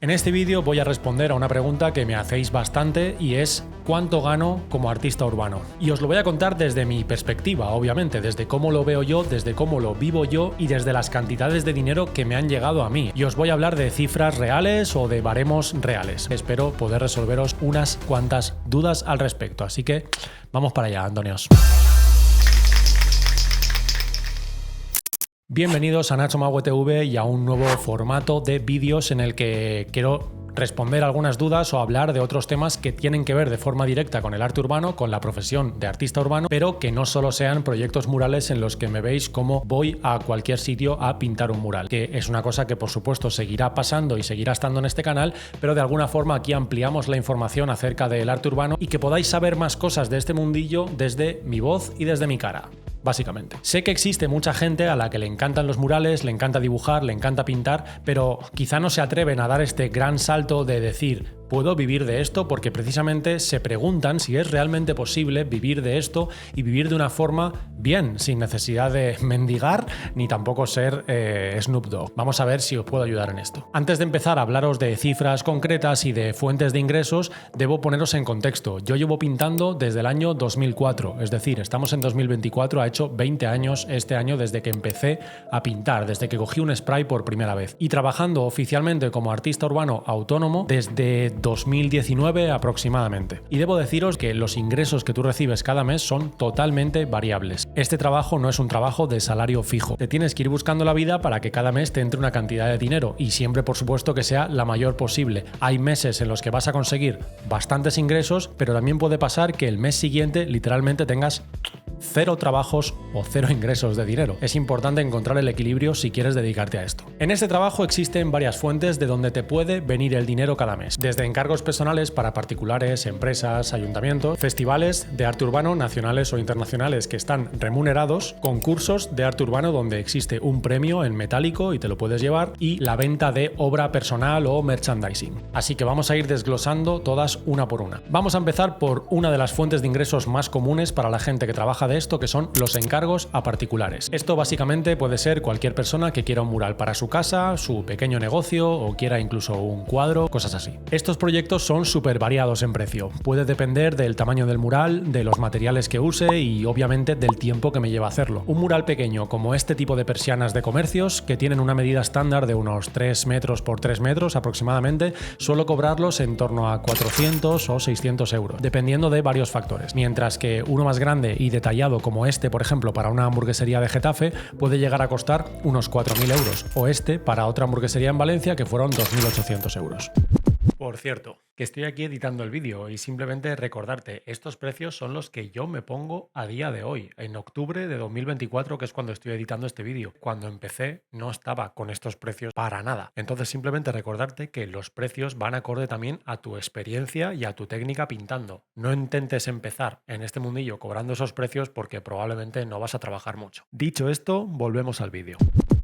En este vídeo voy a responder a una pregunta que me hacéis bastante y es ¿cuánto gano como artista urbano? Y os lo voy a contar desde mi perspectiva, obviamente, desde cómo lo veo yo, desde cómo lo vivo yo y desde las cantidades de dinero que me han llegado a mí. Y os voy a hablar de cifras reales o de baremos reales. Espero poder resolveros unas cuantas dudas al respecto. Así que vamos para allá, Antonios. Bienvenidos a Nacho Maue TV y a un nuevo formato de vídeos en el que quiero responder algunas dudas o hablar de otros temas que tienen que ver de forma directa con el arte urbano, con la profesión de artista urbano, pero que no solo sean proyectos murales en los que me veis como voy a cualquier sitio a pintar un mural, que es una cosa que por supuesto seguirá pasando y seguirá estando en este canal, pero de alguna forma aquí ampliamos la información acerca del arte urbano y que podáis saber más cosas de este mundillo desde mi voz y desde mi cara. Básicamente. Sé que existe mucha gente a la que le encantan los murales, le encanta dibujar, le encanta pintar, pero quizá no se atreven a dar este gran salto de decir ¿puedo vivir de esto? Porque precisamente se preguntan si es realmente posible vivir de esto y vivir de una forma bien, sin necesidad de mendigar ni tampoco ser Snoop Dogg. Vamos a ver si os puedo ayudar en esto. Antes de empezar a hablaros de cifras concretas y de fuentes de ingresos, debo poneros en contexto. Yo llevo pintando desde el año 2004, es decir, estamos en 2024, ha hecho 20 años este año desde que empecé a pintar, desde que cogí un spray por primera vez. Y trabajando oficialmente como artista urbano autónomo desde 2019 aproximadamente. Y debo deciros que los ingresos que tú recibes cada mes son totalmente variables. Este trabajo no es un trabajo de salario fijo. Te tienes que ir buscando la vida para que cada mes te entre una cantidad de dinero y siempre, por supuesto, que sea la mayor posible. Hay meses en los que vas a conseguir bastantes ingresos, pero también puede pasar que el mes siguiente literalmente tengas 0 trabajos o 0 ingresos de dinero. Es importante encontrar el equilibrio si quieres dedicarte a esto. En este trabajo existen varias fuentes de donde te puede venir el dinero cada mes. Desde encargos personales para particulares, empresas, ayuntamientos, festivales de arte urbano nacionales o internacionales que están remunerados, concursos de arte urbano donde existe un premio en metálico y te lo puedes llevar, y la venta de obra personal o merchandising. Así que vamos a ir desglosando todas una por una. Vamos a empezar por una de las fuentes de ingresos más comunes para la gente que trabaja de esto, que son los encargos a particulares. Esto básicamente puede ser cualquier persona que quiera un mural para su casa, su pequeño negocio o quiera incluso un cuadro, cosas así. Estos proyectos son súper variados en precio. Puede depender del tamaño del mural, de los materiales que use y obviamente del tiempo que me lleva hacerlo. Un mural pequeño como este tipo de persianas de comercios, que tienen una medida estándar de unos 3 metros por 3 metros aproximadamente, suelo cobrarlos en torno a 400 o 600 euros, dependiendo de varios factores. Mientras que uno más grande y detallado como este, por ejemplo, para una hamburguesería de Getafe, puede llegar a costar unos 4.000 euros, o este para otra hamburguesería en Valencia que fueron 2.800 euros. Por cierto, que estoy aquí editando el vídeo y simplemente recordarte, estos precios son los que yo me pongo a día de hoy, en octubre de 2024, que es cuando estoy editando este vídeo. Cuando empecé no estaba con estos precios para nada. Entonces simplemente recordarte que los precios van acorde también a tu experiencia y a tu técnica pintando. No intentes empezar en este mundillo cobrando esos precios porque probablemente no vas a trabajar mucho. Dicho esto, volvemos al vídeo.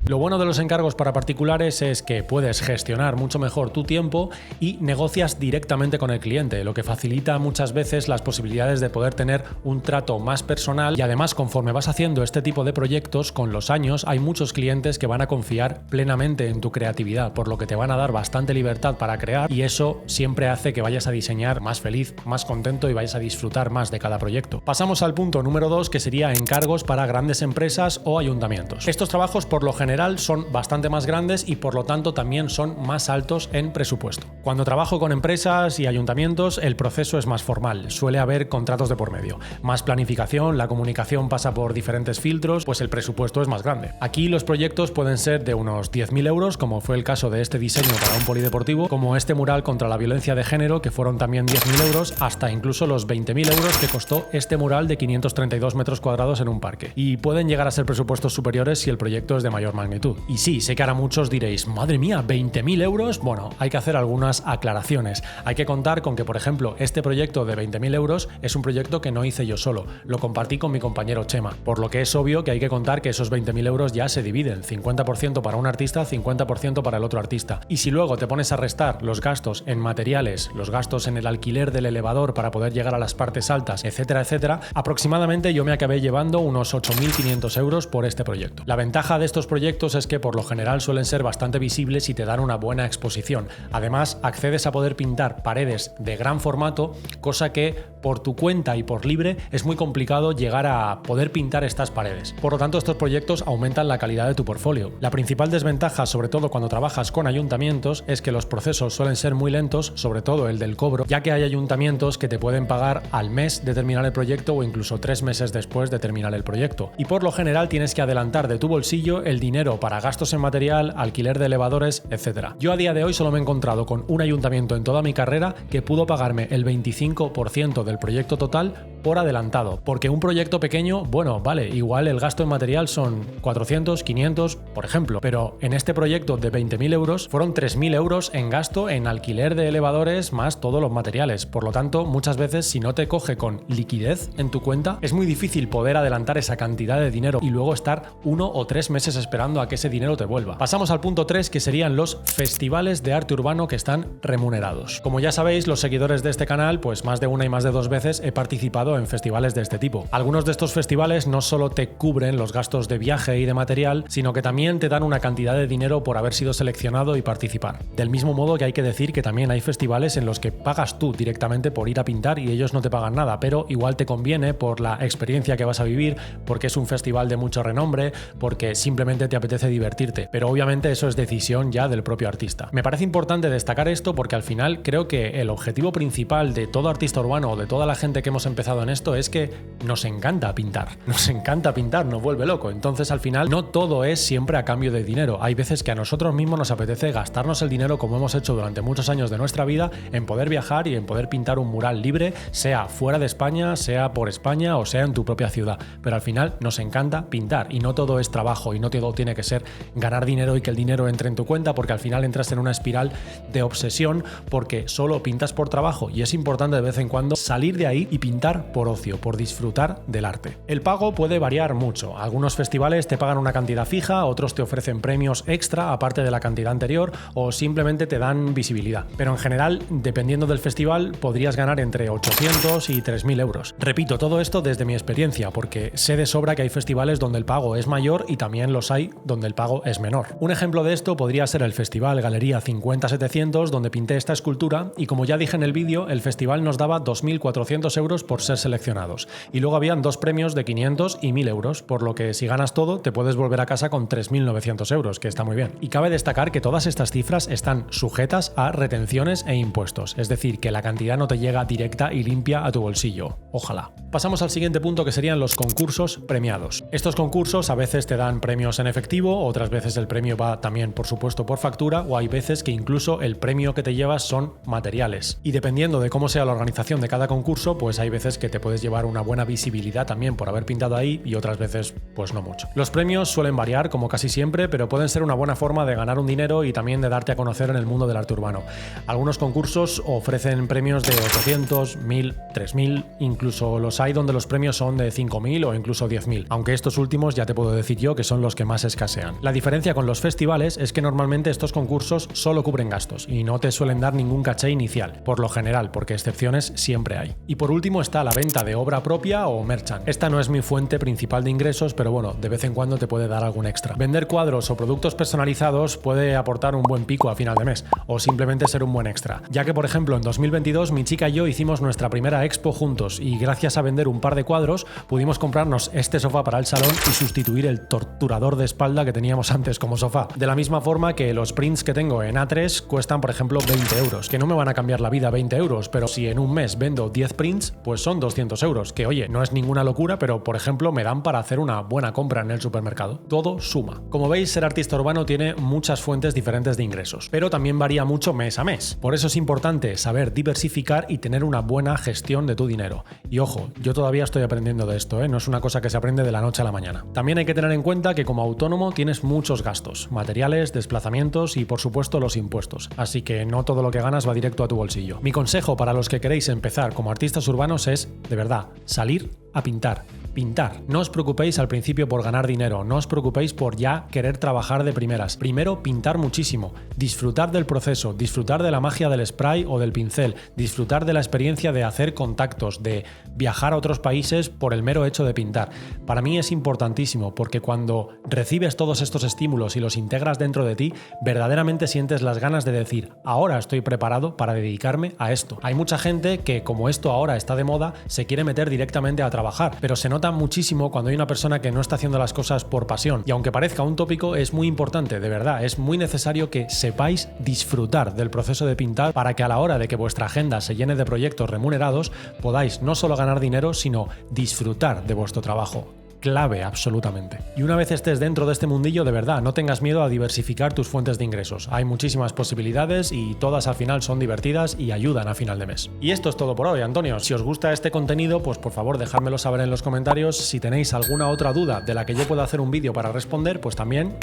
Lo bueno de los encargos para particulares es que puedes gestionar mucho mejor tu tiempo y negocias directamente con el cliente, lo que facilita muchas veces las posibilidades de poder tener un trato más personal, y además conforme vas haciendo este tipo de proyectos con los años hay muchos clientes que van a confiar plenamente en tu creatividad, por lo que te van a dar bastante libertad para crear, y eso siempre hace que vayas a diseñar más feliz, más contento y vayas a disfrutar más de cada proyecto. Pasamos al punto número 2, que sería encargos para grandes empresas o ayuntamientos. Estos trabajos por lo general son bastante más grandes y por lo tanto también son más altos en presupuesto. Cuando trabajo con empresas y ayuntamientos el proceso es más formal, suele haber contratos de por medio, más planificación, la comunicación pasa por diferentes filtros, pues el presupuesto es más grande. Aquí los proyectos pueden ser de unos 10.000 euros, como fue el caso de este diseño para un polideportivo, como este mural contra la violencia de género, que fueron también 10.000 euros, hasta incluso los 20.000 euros que costó este mural de 532 metros cuadrados en un parque. Y pueden llegar a ser presupuestos superiores si el proyecto es de mayor magnitud. Y sí, sé que ahora muchos diréis, madre mía, 20.000 euros. Bueno, hay que hacer algunas aclaraciones. Hay que contar con que, por ejemplo, este proyecto de 20.000 euros es un proyecto que no hice yo solo, lo compartí con mi compañero Chema, por lo que es obvio que hay que contar que esos 20.000 euros ya se dividen, 50% para un artista, 50% para el otro artista. Y si luego te pones a restar los gastos en materiales, los gastos en el alquiler del elevador para poder llegar a las partes altas, etcétera, etcétera, aproximadamente yo me acabé llevando unos 8.500 euros por este proyecto. La ventaja de estos proyectos proyectos es que por lo general suelen ser bastante visibles y te dan una buena exposición. Además, accedes a poder pintar paredes de gran formato, cosa que por tu cuenta y por libre es muy complicado llegar a poder pintar estas paredes. Por lo tanto, estos proyectos aumentan la calidad de tu portfolio. La principal desventaja, sobre todo cuando trabajas con ayuntamientos, es que los procesos suelen ser muy lentos, sobre todo el del cobro, ya que hay ayuntamientos que te pueden pagar al mes de terminar el proyecto o incluso 3 meses después de terminar el proyecto. Y por lo general tienes que adelantar de tu bolsillo el dinero para gastos en material, alquiler de elevadores, etc. Yo a día de hoy solo me he encontrado con un ayuntamiento en toda mi carrera que pudo pagarme el 25% del proyecto total por adelantado, porque un proyecto pequeño, bueno, vale, igual el gasto en material son 400, 500, por ejemplo, pero en este proyecto de 20.000 euros fueron 3.000 euros en gasto en alquiler de elevadores más todos los materiales. Por lo tanto, muchas veces si no te coge con liquidez en tu cuenta, es muy difícil poder adelantar esa cantidad de dinero y luego estar 1 o 3 meses esperando a que ese dinero te vuelva. Pasamos al punto 3, que serían los festivales de arte urbano que están remunerados. Como ya sabéis, los seguidores de este canal, pues más de una y más de 2 veces he participado en festivales de este tipo. Algunos de estos festivales no solo te cubren los gastos de viaje y de material, sino que también te dan una cantidad de dinero por haber sido seleccionado y participar. Del mismo modo que hay que decir que también hay festivales en los que pagas tú directamente por ir a pintar y ellos no te pagan nada, pero igual te conviene por la experiencia que vas a vivir, porque es un festival de mucho renombre, porque simplemente te apetece divertirte. Pero obviamente eso es decisión ya del propio artista. Me parece importante destacar esto porque al final creo que el objetivo principal de todo artista urbano o de toda la gente que hemos empezado en esto es que nos encanta pintar. Nos encanta pintar, nos vuelve loco. Entonces al final no todo es siempre a cambio de dinero. Hay veces que a nosotros mismos nos apetece gastarnos el dinero, como hemos hecho durante muchos años de nuestra vida, en poder viajar y en poder pintar un mural libre, sea fuera de España, sea por España o sea en tu propia ciudad. Pero al final nos encanta pintar y no todo es trabajo y no todo tiene que ser ganar dinero y que el dinero entre en tu cuenta, porque al final entras en una espiral de obsesión porque solo pintas por trabajo y es importante de vez en cuando salir de ahí y pintar por ocio, por disfrutar del arte. El pago puede variar mucho. Algunos festivales te pagan una cantidad fija, otros te ofrecen premios extra aparte de la cantidad anterior o simplemente te dan visibilidad. Pero en general, dependiendo del festival, podrías ganar entre 800 y 3.000 euros. Repito, todo esto desde mi experiencia, porque sé de sobra que hay festivales donde el pago es mayor y también los hay donde el pago es menor. Un ejemplo de esto podría ser el Festival Galería 50-700, donde pinté esta escultura y, como ya dije en el vídeo, el festival nos daba 2.400 euros por ser seleccionados. Y luego habían 2 premios de 500 y 1.000 euros, por lo que si ganas todo te puedes volver a casa con 3.900 euros, que está muy bien. Y cabe destacar que todas estas cifras están sujetas a retenciones e impuestos, es decir, que la cantidad no te llega directa y limpia a tu bolsillo. Ojalá. Pasamos al siguiente punto, que serían los concursos premiados. Estos concursos a veces te dan premios en efectivo, otras veces el premio va también, por supuesto, por factura, o hay veces que incluso el premio que te llevas son materiales. Y dependiendo de cómo sea la organización de cada concurso, pues hay veces que te puedes llevar una buena visibilidad también por haber pintado ahí y otras veces pues no mucho. Los premios suelen variar, como casi siempre, pero pueden ser una buena forma de ganar un dinero y también de darte a conocer en el mundo del arte urbano. Algunos concursos ofrecen premios de 800, 1.000, 3.000, incluso los hay donde los premios son de 5.000 o incluso 10.000, aunque estos últimos ya te puedo decir yo que son los que más escasean. La diferencia con los festivales es que normalmente estos concursos solo cubren gastos y no te suelen dar ningún caché inicial, por lo general, porque excepciones siempre hay. Y por último está la venta de obra propia o merchant. Esta no es mi fuente principal de ingresos, pero bueno, de vez en cuando te puede dar algún extra. Vender cuadros o productos personalizados puede aportar un buen pico a final de mes, o simplemente ser un buen extra. Ya que, por ejemplo, en 2022 mi chica y yo hicimos nuestra primera expo juntos y gracias a vender un par de cuadros pudimos comprarnos este sofá para el salón y sustituir el torturador de espalda que teníamos antes como sofá. De la misma forma que los prints que tengo en A3 cuestan, por ejemplo, 20 euros, que no me van a cambiar la vida 20 euros, pero si en un mes vendo 10 prints, pues son 200 euros, que oye, no es ninguna locura, pero por ejemplo me dan para hacer una buena compra en el supermercado. Todo suma. Como veis, ser artista urbano tiene muchas fuentes diferentes de ingresos, pero también varía mucho mes a mes. Por eso es importante saber diversificar y tener una buena gestión de tu dinero. Y ojo, yo todavía estoy aprendiendo de esto, no es una cosa que se aprende de la noche a la mañana. También hay que tener en cuenta que como autónomo tienes muchos gastos, materiales, desplazamientos y por supuesto los impuestos, así que no todo lo que ganas va directo a tu bolsillo. Mi consejo para los que queréis empezar como artistas urbanos es, de verdad, salir a pintar. pintar. No os preocupéis al principio por ganar dinero, no os preocupéis por ya querer trabajar de primeras. Primero, pintar muchísimo, disfrutar del proceso, disfrutar de la magia del spray o del pincel, disfrutar de la experiencia de hacer contactos, de viajar a otros países por el mero hecho de pintar. Para mí es importantísimo porque cuando recibes todos estos estímulos y los integras dentro de ti, verdaderamente sientes las ganas de decir, ahora estoy preparado para dedicarme a esto. Hay mucha gente que, como esto ahora está de moda, se quiere meter directamente a trabajar, pero se nota muchísimo cuando hay una persona que no está haciendo las cosas por pasión. Y aunque parezca un tópico, es muy importante, de verdad, es muy necesario que sepáis disfrutar del proceso de pintar para que a la hora de que vuestra agenda se llene de proyectos remunerados, podáis no solo ganar dinero, sino disfrutar de vuestro trabajo. Clave, absolutamente. Y una vez estés dentro de este mundillo, de verdad, no tengas miedo a diversificar tus fuentes de ingresos. Hay muchísimas posibilidades y todas al final son divertidas y ayudan a final de mes. Y esto es todo por hoy, Antonio. Si os gusta este contenido, pues por favor dejádmelo saber en los comentarios. Si tenéis alguna otra duda de la que yo pueda hacer un vídeo para responder, pues también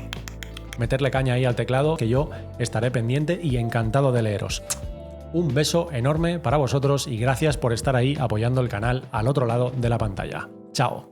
meterle caña ahí al teclado, que yo estaré pendiente y encantado de leeros. Un beso enorme para vosotros y gracias por estar ahí apoyando el canal al otro lado de la pantalla. Chao.